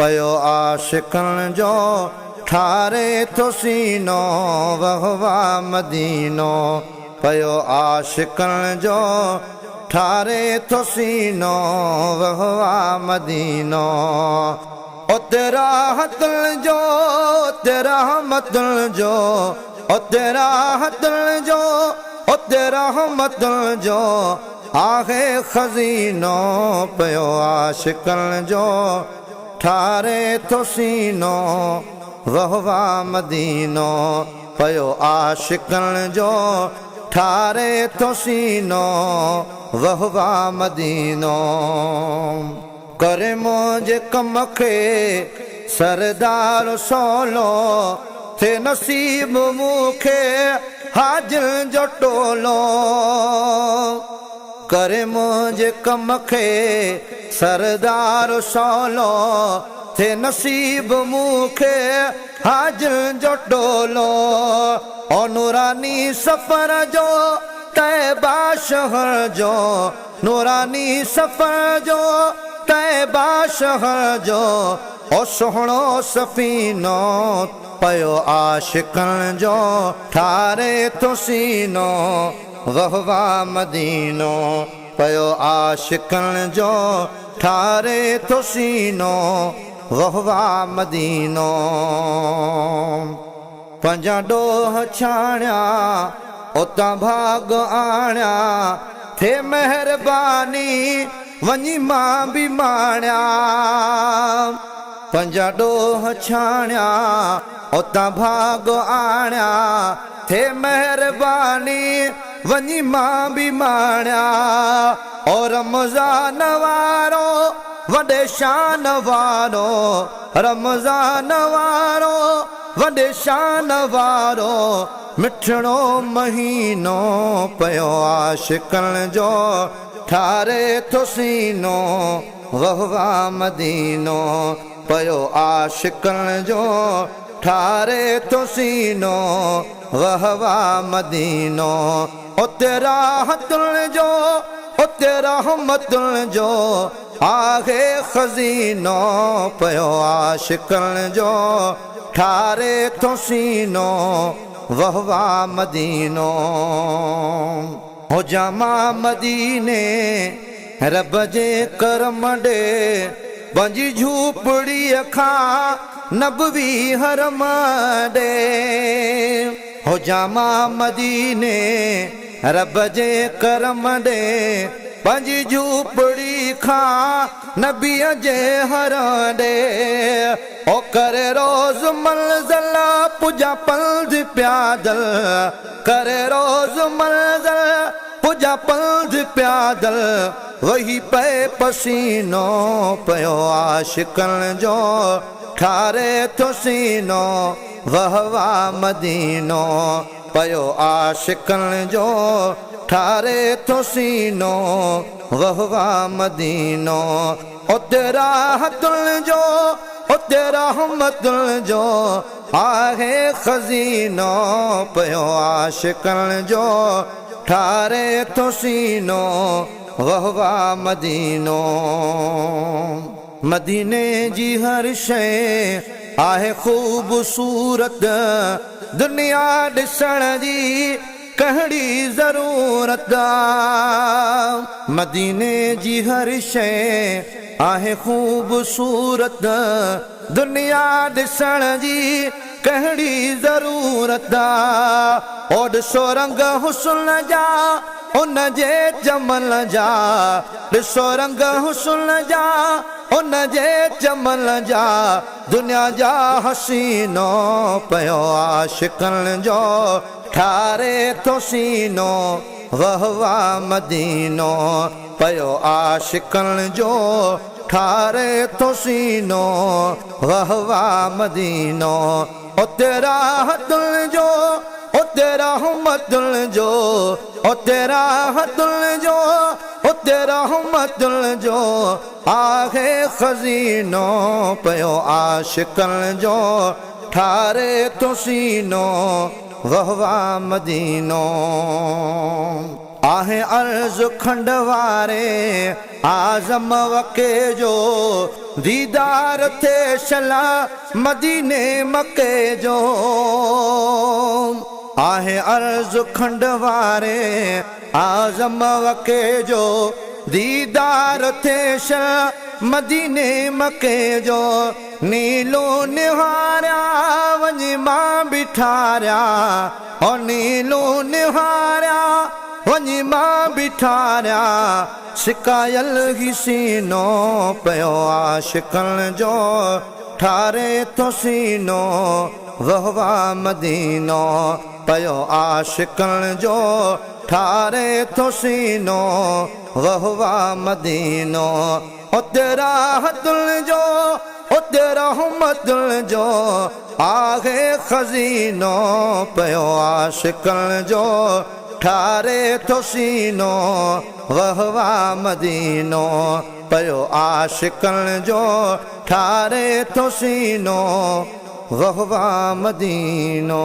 पयो आशिकन जो ठारे तो सीनो वहवा मदीनो पयो आशिकन जो ठारे तो सीनो वहवा मदीनो ओ तेरा हतल जो तेरा मतल जो ओ तेरा हतल जो ओ तेरा मतल जो आहे खजीनो पयो आशिकन जो ठारे तो सीनो वहवा मदीनो पयो आशिकन जो ठारे तो सीनो वहवा मदीनो करे मुझे कम खे सरदार सोलो थे नसीब मुखे हाजिर जो टोलो करे मुझे कम खे सरदार सोलो थे नसीब मुखे हाजिर जो टोलो ओ नूरानी सफर जो तैबा शहर जो नूरानी सफर जो तैबा शहर जो ओ सोहणो सफीनो पयो आशिकन जो ठारे तो सीनो वहवा मदीनो पयो आशिकन जो ठारे तो सीनो वहवा मदीनो पंजा डोह छाण्या उता भाग आण्या थे मेहरबानी वनी मां भी माण्या पंजा डोह छाण्या उता भाग आण्या थे मेहरबानी वनी मां भी माण्या और रमज़ान वारो वडे शान वारो रमज़ान वारो वडे शान वारो मिठड़ो महीनो पयो आशिकन जो ठारे तो सीनो वहवा मदीनो पयो आशिकन जो ठारे तो सीनो वहवा मदीनो ओ तेरा हतुल जो ओ तेरा मतुल जो आगे खजीनो पयो आशिकन जो ठारे तो सीनो वहवा मदीनो हो जामा मदीने रब जे करम डे बंजी झूपड़ी खा नबवी हरम डे हो जामा मदीने रब जे करम डे पंजी झूपड़ी खा नबी जे हर डे ओ करे रोज मंज़िल पुजा पंध प्यादल करे रोज मंज़िल पुजा पंध प्यादल वही पे पसीनो पयो आशिकन जो ठारे तो सीनो वहवा मदीनो पयो आशिकन जो ठारे तो सीनो वहवा मदीनो ओ तेरा हतुल जो ओ तेरा मतुल जो आहे खजीनो पयो आशिकन जो ठारे तो सीनो वहवा मदीनो मदीने जी हर शय आहे खूबसूरत दुनिया ॾिसण जी कहिड़ी ज़रूरत मदीने जी हर शय आहे खूबसूरत दुनिया ॾिसण जी कहिड़ी ज़रूरत ओ ॾिसो रंग हुस्न जा उन जे जमल जा ॾिसो रंग हुस्न जा उन जे जमल जा दुनिया जा हसीनो पयो आशिकन जो ठारे तो सीनो वहवा मदीनो पयो आशिकन जो ठारे तो सीनो वहवा मदीनो ओ तेरा हतुल जो ओ तेरा मतुल जो ओ तेरा हतुल जो ओ तेरा मतुल जो आहे खजीनो पयो आशिकन जो ठारे तो सीनो वहवा मदीनो आहे अर्ज खंडवारे आज़म वके जो दीदार थे शला मदीने मके जो आहे अर्ज खंडवारे आज़म वके जो दीदार थे शला मदीने मके जो नीलो निहारिया वञी मां बिठारिया ओ नीलो निहारिया वञी मां बिठारिया शिकायल ही सीनो पियो आशिकनि जो ठारे थो सीनो वहवा मदीनो पियो आशिकनि जो ठारे थो सीनो वहवा मदीनो ओ तेरा हदुल जो ओ तेरा रहमतुल जो आहे खजीनो पियो आशिकनि जो ठारे थो सीनो वहवा मदीनो पियो आशिकनि जो ठारे थो सीनो वहवा मदीनो।